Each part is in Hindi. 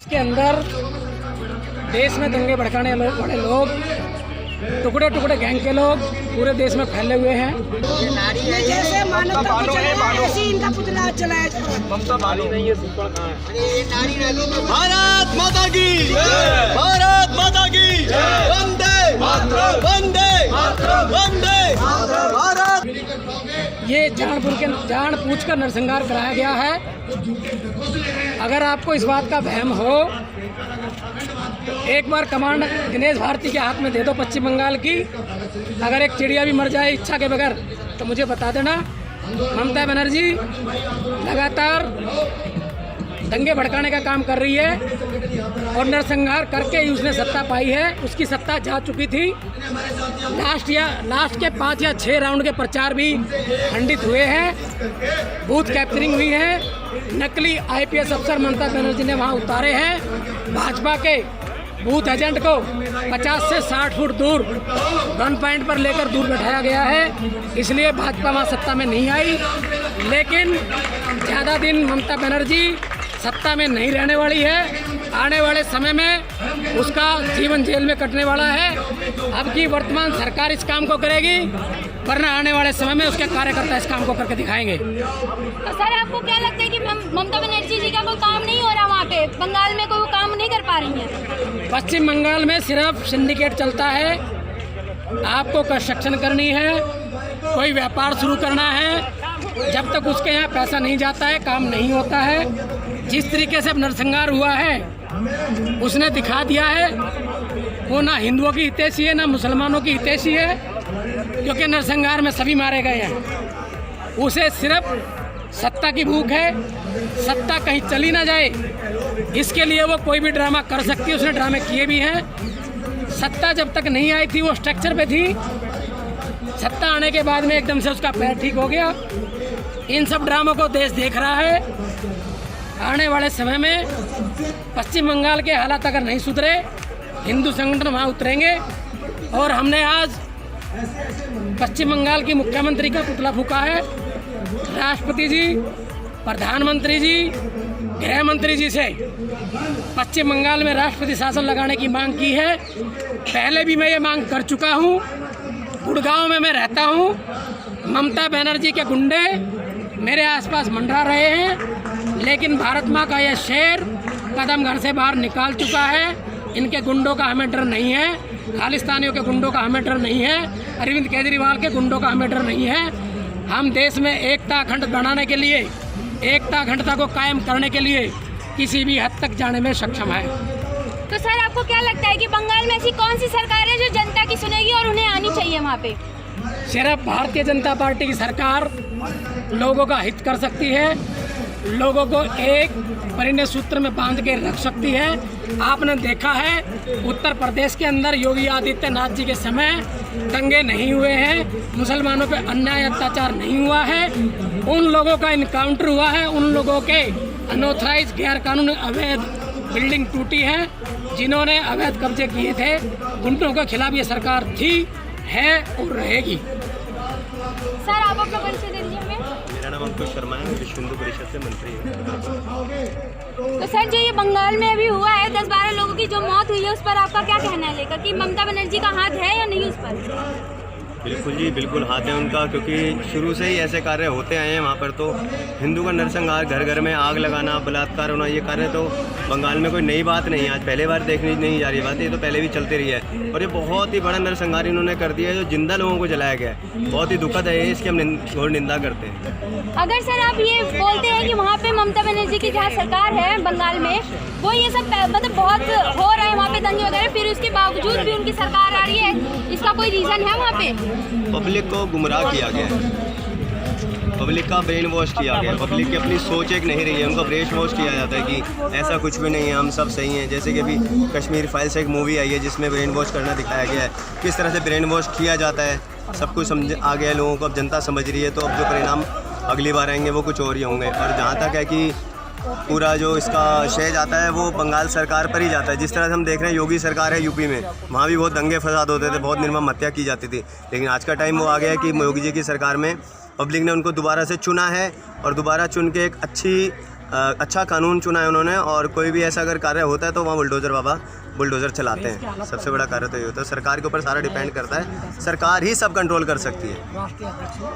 के अंदर देश में दंगे भड़काने वाले लोग, टुकड़े टुकड़े गैंग के लोग पूरे देश में फैले हुए हैं। जैसे मानवता को चलाया ऐसे इनका पुतला चलाया जा रहा है। भारत माता की, भारत माता की, वंदे वंदे वंदे भारत। ये जानबूझ कर नरसंहार कराया गया है। अगर आपको इस बात का वहम हो तो एक बार कमांड दिनेश भारती के हाथ में दे दो पश्चिम बंगाल की। अगर एक चिड़िया भी मर जाए इच्छा के बगैर तो मुझे बता देना। ममता बनर्जी लगातार दंगे भड़काने का काम कर रही है और नरसंहार करके ही उसने सत्ता पाई है। उसकी सत्ता जा चुकी थी। लास्ट के 5 या 6 राउंड के प्रचार भी खंडित हुए हैं। बूथ कैप्चरिंग हुई है। नकली IPS अफसर ममता बनर्जी ने वहां उतारे हैं। भाजपा के बूथ एजेंट को 50 से 60 फुट दूर गन पॉइंट पर लेकर दूर बैठाया गया है। इसलिए भाजपा वहाँ सत्ता में नहीं आई। लेकिन ज़्यादा दिन ममता बनर्जी सत्ता में नहीं रहने वाली है। आने वाले समय में उसका जीवन जेल में कटने वाला है। अब की वर्तमान सरकार इस काम को करेगी, वरना आने वाले समय में उसके कार्यकर्ता इस काम को करके दिखाएंगे। तो सर आपको क्या लगता है कि ममता बनर्जी जी का कोई काम नहीं हो रहा वहाँ पे? बंगाल में कोई वो काम नहीं कर पा रही है? पश्चिम बंगाल में सिर्फ सिंडिकेट चलता है। आपको कंस्ट्रक्शन करनी है, कोई व्यापार शुरू करना है, जब तक उसके यहाँ पैसा नहीं जाता है काम नहीं होता है। जिस तरीके से अब नरसंहार हुआ है उसने दिखा दिया है वो ना हिंदुओं की हितैषी है ना मुसलमानों की हितैषी है, क्योंकि नरसंहार में सभी मारे गए हैं। उसे सिर्फ सत्ता की भूख है, सत्ता कहीं चली ना जाए इसके लिए वो कोई भी ड्रामा कर सकती है। उसने ड्रामे किए भी हैं। सत्ता जब तक नहीं आई थी वो स्ट्रक्चर पे थी। सत्ता आने के बाद में एकदम से उसका पैर ठीक हो गया। इन सब ड्रामों को देश देख रहा है। आने वाले समय में पश्चिम बंगाल के हालात अगर नहीं सुधरे, हिंदू संगठन वहाँ उतरेंगे। और हमने आज पश्चिम बंगाल की मुख्यमंत्री का पुतला फूंका है। राष्ट्रपति जी, प्रधानमंत्री जी, गृह मंत्री जी से पश्चिम बंगाल में राष्ट्रपति शासन लगाने की मांग की है। पहले भी मैं ये मांग कर चुका हूँ। गुड़गांव में मैं रहता हूँ। ममता बनर्जी के गुंडे मेरे आसपास मंडरा रहे हैं, लेकिन भारत माँ का यह शेर कदम घर से बाहर निकाल चुका है। इनके गुंडों का हमें डर नहीं है। खालिस्तानियों के गुंडों का हमें डर नहीं है। अरविंद केजरीवाल के गुंडों का हमें डर नहीं है। हम देश में एकता अखंड बनाने के लिए, एकता अखंडता को कायम करने के लिए किसी भी हद तक जाने में सक्षम है। तो सर आपको क्या लगता है कि बंगाल में ऐसी कौन सी सरकार है जो जनता की सुनेगी और उन्हें आनी चाहिए वहाँ पे? सिर्फ भारतीय जनता पार्टी की सरकार लोगों का हित कर सकती है, लोगों को एक परिणय सूत्र में बांध के रख सकती है। आपने देखा है उत्तर प्रदेश के अंदर योगी आदित्यनाथ जी के समय दंगे नहीं हुए हैं, मुसलमानों पे अन्याय अत्याचार नहीं हुआ है। उन लोगों का इनकाउंटर हुआ है। उन लोगों के अनऑथराइज गैर कानूनी अवैध बिल्डिंग टूटी है, जिन्होंने अवैध कब्जे किए थे। गुंडों के खिलाफ ये सरकार थी, है और रहेगी। सर आप अपना परिचय दे दीजिए हमें। मेरा नाम अंकुश शर्मा है, विश्व हिंदू परिषद से मंत्री हूँ। तो सर जो ये बंगाल में अभी हुआ है 10-12 लोगों की जो मौत हुई है उस पर आपका क्या कहना है लेकर कि ममता बनर्जी का हाथ है या नहीं उस पर? बिल्कुल जी, बिल्कुल हाथ है उनका, क्योंकि शुरू से ही ऐसे कार्य होते आए हैं वहाँ पर। तो हिंदू का नरसंहार, घर घर में आग लगाना, बलात्कार होना, ये कार्य तो बंगाल में कोई नई बात नहीं है। आज पहले बार देखने नहीं जा रही बात, ये तो पहले भी चलती रही है। और ये बहुत ही बड़ा नरसंहार इन्होंने कर दिया है, जो जिंदा लोगों को जलाया गया है। बहुत ही दुखद है, इसकी हम घोर निंदा करते हैं। अगर सर आप ये बोलते हैं कि वहाँ पे ममता बनर्जी की जहाँ सरकार है बंगाल में, वो ये सब मतलब बहुत हो रहा है वहाँ पे दंगे वगैरह, फिर उसके बावजूद भी उनकी सरकार आ रही है, इसका कोई रीज़न है वहाँ पे? पब्लिक को गुमराह किया गया है, पब्लिक का ब्रेन वॉश किया गया। पब्लिक की अपनी सोच एक नहीं रही है, उनको ब्रेन वॉश किया जाता है कि ऐसा कुछ भी नहीं है, हम सब सही हैं। जैसे कि अभी कश्मीर फाइल्स एक मूवी आई है जिसमें ब्रेन वॉश करना दिखाया गया है, किस तरह से ब्रेन वॉश किया जाता है। सब कुछ समझ आ गया है लोगों को, अब जनता समझ रही है। तो अब जो परिणाम अगली बार आएंगे वो कुछ और ही होंगे। और जहाँ तक है कि पूरा जो इसका श्रेय जाता है वो बंगाल सरकार पर ही जाता है। जिस तरह से हम देख रहे हैं योगी सरकार है यूपी में, वहाँ भी बहुत दंगे फसाद होते थे, बहुत निर्मम हत्या की जाती थी। लेकिन आज का टाइम वो आ गया है कि योगी जी की सरकार में पब्लिक ने उनको दोबारा से चुना है और दोबारा चुन के एक अच्छी अच्छा कानून चुना है उन्होंने, और कोई भी ऐसा अगर कार्य होता है तो वहाँ बुलडोज़र चलाते हैं। सबसे बड़ा कार्य तो ये होता है, सरकार के ऊपर सारा डिपेंड करता है, सरकार ही सब कंट्रोल कर सकती है।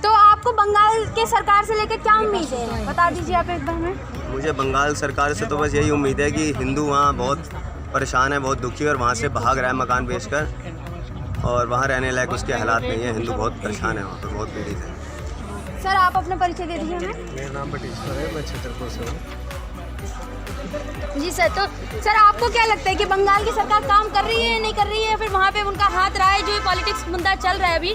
तो आपको बंगाल के सरकार से लेकर क्या उम्मीद है, बता दीजिए आप एक बार में। मुझे बंगाल सरकार से तो बस यही उम्मीद है कि हिंदू वहाँ बहुत परेशान है, बहुत दुखी है, और वहाँ से भाग रहा है मकान बेचकर, और वहाँ रहने लायक उसके हालात नहीं है। हिंदू बहुत परेशान है, वहाँ पर बहुत पीड़ित है। सर आप अपना परिचय दे दीजिए हमें। मेरा नाम बटेश्वर है, मैं छतरपुर से हूँ। जी सर, तो सर आपको क्या लगता है कि बंगाल की सरकार काम कर रही है या नहीं कर रही है, फिर वहाँ पे उनका हाथ रहा है, जो ये पॉलिटिक्स मुद्दा चल रहा है अभी,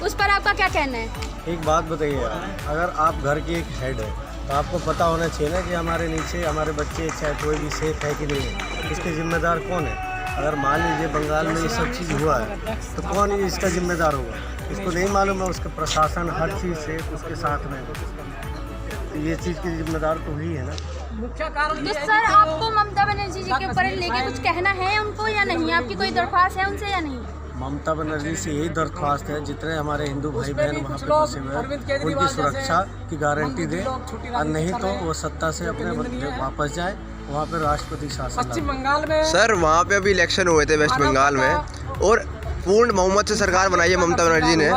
उस पर आपका क्या कहना है? एक बात बताइए आप, अगर आप घर की एक हेड है तो आपको पता होना चाहिए ना कि हमारे नीचे हमारे बच्चे चाहे कोई भी सेफ है कि नहीं है, इसके जिम्मेदार कौन है। अगर मान लीजिए बंगाल में ये सब चीज़ हुआ है तो कौन इसका जिम्मेदार होगा, इसको नहीं मालूम है। उसका प्रशासन हर चीज़ से उसके साथ में, तो ये चीज़ की जिम्मेदार तो हुई है ना। तो सर आपको ममता बनर्जी जी के ऊपर लेके कुछ कहना है उनको या नहीं, आपकी कोई दरख्वास्त है उनसे या नहीं? ममता बनर्जी से यही दरख्वास्त है, जितने हमारे हिंदू भाई बहन वहाँ पे बसे हुए हैं उनकी सुरक्षा की गारंटी दे, और नहीं तो वो सत्ता से अपने वापस जाए, वहाँ पे राष्ट्रपति शासन। पश्चिम बंगाल में सर वहाँ पे अभी इलेक्शन हुए थे वेस्ट बंगाल में, और पूर्ण बहुमत से सरकार बनाई है ममता बनर्जी ने,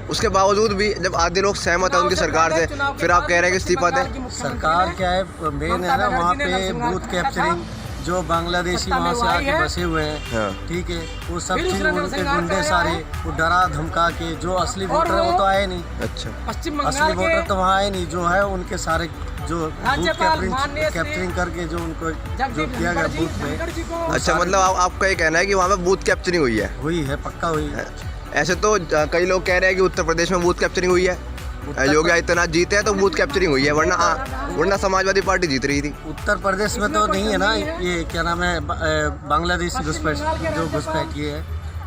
उसके बावजूद भी जब आधे लोग सहमत है उनकी सरकार से, फिर आप कह रहे हैं कि इस्तीफा दें। सरकार क्या है, मेन है ना वहाँ पे बूथ कैप्चरिंग, जो बांग्लादेशी वहाँ से आके बसे हुए हैं, ठीक है, वो सब चीज़ उनके गुंडे सारे वो डरा धमका के, जो असली वोटर है वो तो आए नहीं। अच्छा, असली वोटर तो वहाँ आए नहीं, जो है उनके सारे जो बूथ कैप्चरिंग करके जो उनको जो किया गया बूथ में। अच्छा, मतलब आपका ये कहना है कि वहाँ पे बूथ कैप्चरिंग हुई है? हुई है, पक्का हुई है। ऐसे तो कई लोग कह रहे हैं कि उत्तर प्रदेश में बूथ कैप्चरिंग हुई है, योगी आदित्यनाथ जीते हैं तो बूथ कैप्चरिंग हुई है, वरना समाजवादी पार्टी जीत रही थी। उत्तर प्रदेश में तो नहीं है ना, ये क्या नाम है, बांग्लादेशी घुसपैठ जो घुसपैठ ये है,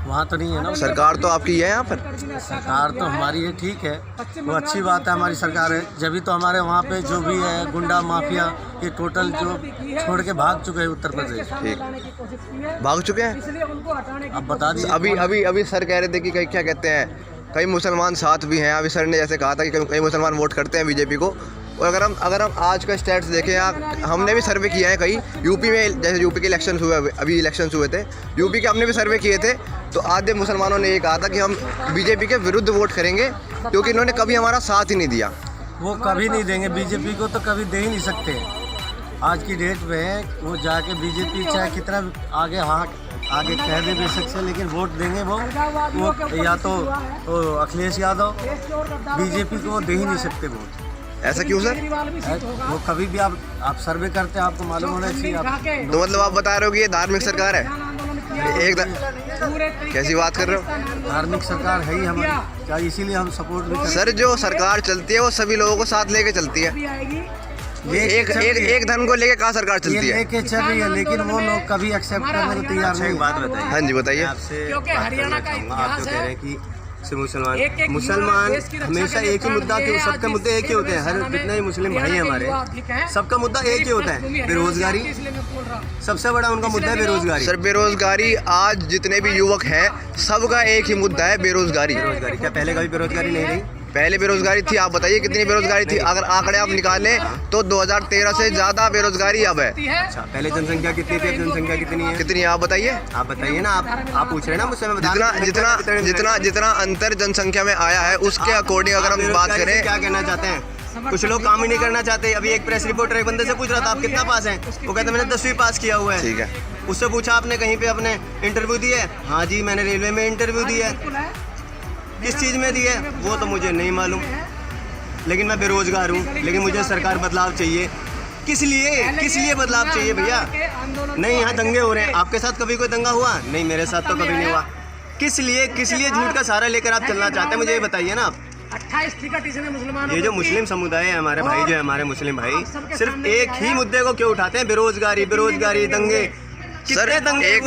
वहाँ तो नहीं है ना। सरकार तो आपकी है यहाँ पर? सरकार तो हमारी है, ठीक है, वो अच्छी बात है, हमारी सरकार है, जब तो हमारे वहाँ पे जो भी है गुंडा माफिया ये टोटल जो छोड़ के भाग चुके हैं उत्तर प्रदेश। ठीक, भाग चुके हैं। अब बता दीजिए। अभी सर कह रहे थे कि क्या कहते हैं, कई मुसलमान साथ भी हैं। अभी सर ने जैसे कहा था कि कई मुसलमान वोट करते हैं बीजेपी को, और अगर हम आज का स्टैट्स देखें, हमने भी सर्वे किया है कई यूपी में, जैसे यूपी के इलेक्शन हुए, अभी इलेक्शन हुए थे यूपी के, हमने भी सर्वे किए थे, तो आधे मुसलमानों ने ये कहा था कि हम बीजेपी के विरुद्ध वोट करेंगे, क्योंकि इन्होंने कभी हमारा साथ ही नहीं दिया। वो कभी नहीं देंगे, बीजेपी को तो कभी दे ही नहीं सकते। आज की डेट में वो जाके बीजेपी चाहे कितना आगे आगे कह दे बेशक से, लेकिन वोट देंगे वो या तो अखिलेश यादव, बीजेपी को वो दे ही नहीं सकते वोट। ऐसा क्यों सर? वो कभी भी आप सर्वे करते हैं, आपको मालूम होना चाहिए। तो मतलब आप बता रहे हो कि ये धार्मिक सरकार है? कैसी बात कर रहे हो? धार्मिक सरकार है ही हमारी, क्या इसीलिए हम सपोर्ट भी करते हैं। सर जो सरकार चलती है वो सभी लोगों को साथ लेके चलती है, एक धर्म को लेके कहाँ सरकार चलती है? लेके चल रही है, लेकिन वो लोग कभी एक्सेप्ट करने को तैयार नहीं। बात बताइए। हाँ जी बताइए। आपसे हरियाणा का इतिहास है, कह रहे हैं कि मुसलमान हमेशा एक ही मुद्दा, क्यों सबके मुद्दे एक ही होते हैं, हर जितने ही मुस्लिम भाई हैं हमारे, सबका मुद्दा एक ही होता है, बेरोजगारी। सबसे बड़ा उनका मुद्दा है बेरोजगारी। सर बेरोजगारी, आज जितने भी युवक हैं सबका एक ही मुद्दा है, बेरोजगारी। बेरोजगारी क्या पहले कभी बेरोजगारी नहीं रही? पहले बेरोजगारी थी, आप बताइए कितनी बेरोजगारी थी? अगर आंकड़े आप निकालें तो 2013 से ज्यादा बेरोजगारी अब है। अच्छा, पहले जनसंख्या कितनी थी, अब जनसंख्या कितनी है? कितनी है आप बताइए? आप बताइए ना, आप पूछ रहे हैं ना मुझसे, मैं बता जितना अंतर जनसंख्या में आया है उसके अकॉर्डिंग अगर हम बात करें। क्या कहना चाहते हैं? कुछ लोग काम ही नहीं करना चाहते। अभी एक प्रेस रिपोर्टर एक बंदे से पूछ रहा था आप कितना पास हैं, वो कहता मैंने 10वीं पास किया हुआ है। ठीक है, उससे पूछा आपने कहीं पे अपने इंटरव्यू दिया है? हाँ जी मैंने रेलवे में इंटरव्यू दिया है। किस चीज़ में दिया है वो तो मुझे नहीं मालूम, लेकिन मैं बेरोजगार हूँ, लेकिन मुझे सरकार बदलाव चाहिए। किस लिए बदलाव चाहिए भैया? नहीं, यहाँ दंगे हो रहे हैं, आपके साथ कभी कोई दंगा हुआ? नहीं, मेरे साथ तो कभी नहीं हुआ। किस लिए झूठ का सहारा लेकर आप चलना चाहते हैं, मुझे ये बताइए ना आप। 28 टिकट इसने मुसलमानों ये जो मुस्लिम समुदाय है हमारे भाई, जो है हमारे मुस्लिम भाई, सिर्फ एक ही मुद्दे को क्यों उठाते हैं? बेरोजगारी दंगे। सर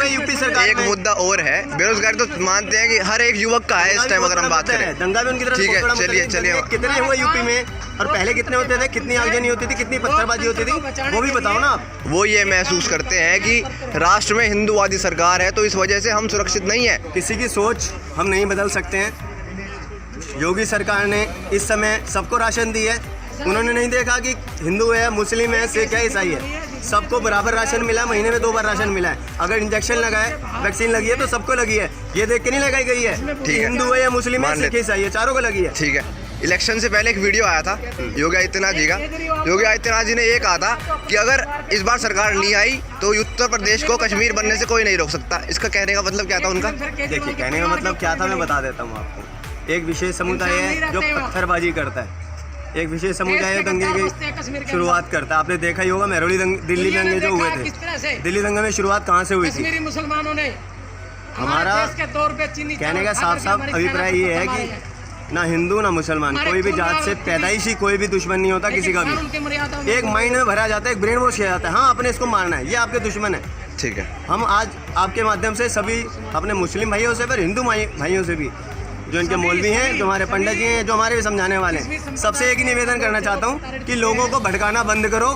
यूपी सरकार एक मुद्दा और है, बेरोजगारी तो मानते हैं कि हर एक युवक का है इस टाइम अगर हम बात करें। दंगा भी उनकी तरफ। ठीक है, चलिए कितने हुए यूपी में, और पहले कितने होते थे, कितनी आगजनी होती थी, कितनी पत्थरबाजी होती थी, वो भी बताओ ना आप। वो ये महसूस करते हैं कि राष्ट्र में हिंदूवादी सरकार है तो इस वजह से हम सुरक्षित नहीं है। किसी की सोच हम नहीं बदल सकते हैं। योगी सरकार ने इस समय सबको राशन दी है, उन्होंने नहीं देखा कि हिंदू है, मुस्लिम है, सिख है, ईसाई है, सबको बराबर राशन मिला, महीने में 2 बार राशन मिला है। अगर इंजेक्शन लगाए, वैक्सीन लगी है तो सबको लगी है, ये देख के नहीं लगाई गई है कि हिंदू है या मुस्लिम है, सिख है, ईसाई है, चारों को लगी है। ठीक है। इलेक्शन से पहले एक वीडियो आया था योगी आदित्यनाथ जी का। योगी आदित्यनाथ जी ने ये कहा था कि अगर इस बार सरकार नहीं आई तो उत्तर प्रदेश को कश्मीर बनने से कोई नहीं रोक सकता। इसका कहने का मतलब क्या था उनका? देखिए, कहने का मतलब क्या था मैं बता देता हूँ आपको। एक विशेष समुदाय है जो पत्थरबाजी करता है, एक विशेष समुदाय है दंगे की शुरुआत करता है। आपने देखा ही होगा महरौली दिल्ली दंगे जो हुए थे, दिल्ली दंगे में शुरुआत कहाँ से हुई थी? मुसलमानों ने। हमारा कहने का साफ साफ अभिप्राय ये है कि ना हिंदू ना मुसलमान, कोई भी जात से पैदाइशी कोई भी दुश्मन नहीं होता किसी का भी। एक माइंड में भरा जाता है, एक ब्रेन वॉश किया जाता है, हाँ अपने इसको मारना है, ये आपके दुश्मन है। ठीक है। हम आज आपके माध्यम से सभी अपने मुस्लिम भाइयों से पर हिंदू भाइयों से भी, जो इनके मौलवी हैं, जो हमारे पंडित जी हैं, जो हमारे भी समझाने वाले हैं, सबसे एक ही निवेदन करना चाहता हूँ कि लोगों को भटकाना बंद करो,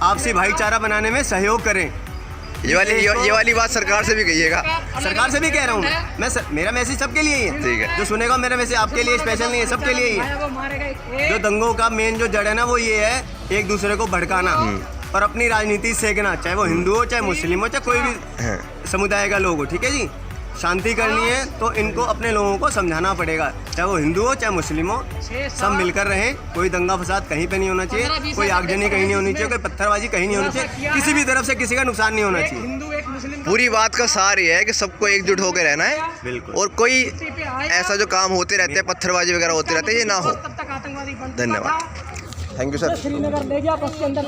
आपसी भाईचारा बनाने में सहयोग करें। ये वाली बात सरकार से भी कहिएगा। सरकार से भी कह रहा हूँ मैं मेरा मैसेज सबके लिए ही है। ठीक है। जो सुनेगा मेरा मैसेज आपके लिए स्पेशल नहीं है, सबके लिए ही है। जो दंगों का मेन जो जड़ है ना वो ये है, एक दूसरे को भड़काना और अपनी राजनीति सेकना, चाहे वो हिंदू हो, चाहे मुस्लिम हो, चाहे कोई भी समुदाय का लोग हो। ठीक है जी, शांति करनी है तो इनको अपने लोगों को समझाना पड़ेगा, चाहे वो हिंदू हो चाहे मुस्लिम हो, सब मिलकर रहें। कोई दंगा फसाद कहीं पे नहीं होना चाहिए, कोई आगजनी कहीं नहीं होनी चाहिए, कोई पत्थरबाजी कहीं नहीं होनी चाहिए, किसी भी तरफ से किसी का नुकसान नहीं होना चाहिए। पूरी बात का सार ये है कि सबको एकजुट होकर रहना है। बिल्कुल। और कोई ऐसा जो काम होते रहते हैं, पत्थरबाजी वगैरह होते रहते हैं, ये ना हो। धन्यवाद। Thank you sir. श्रीनगर ले गया बस के अंदर